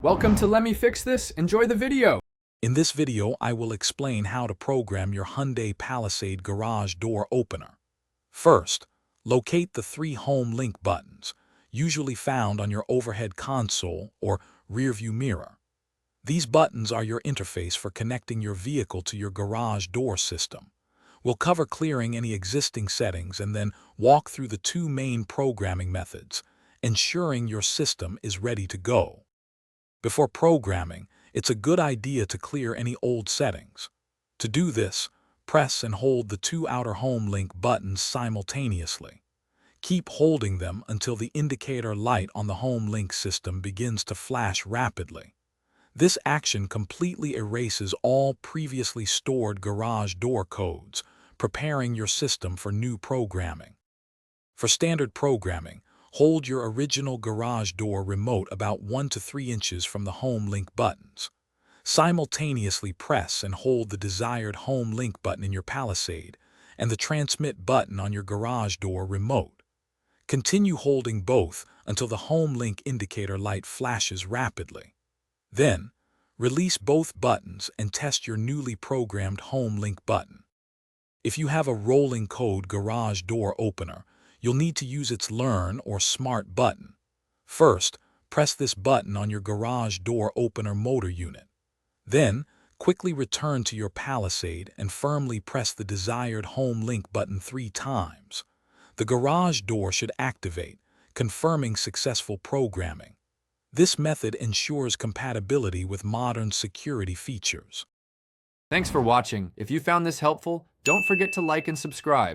Welcome to Let Me Fix This. Enjoy the video. In this video, I will explain how to program your Hyundai Palisade garage door opener. First, locate the 3 home link buttons, usually found on your overhead console or rearview mirror. These buttons are your interface for connecting your vehicle to your garage door system. We'll cover clearing any existing settings and then walk through the 2 main programming methods, ensuring your system is ready to go. Before programming, it's a good idea to clear any old settings. To do this, press and hold the 2 outer home link buttons simultaneously. Keep holding them until the indicator light on the home link system begins to flash rapidly. This action completely erases all previously stored garage door codes, preparing your system for new programming. For standard programming, hold your original garage door remote about 1 to 3 inches from the home link buttons. Simultaneously press and hold the desired home link button in your Palisade and the transmit button on your garage door remote. Continue holding both until the home link indicator light flashes rapidly. Then, release both buttons and test your newly programmed home link button. If you have a rolling code garage door opener, you'll need to use its Learn or Smart button. First, press this button on your garage door opener motor unit. Then, quickly return to your Palisade and firmly press the desired home link button 3 times. The garage door should activate, confirming successful programming. This method ensures compatibility with modern security features. Thanks for watching. If you found this helpful, don't forget to like and subscribe.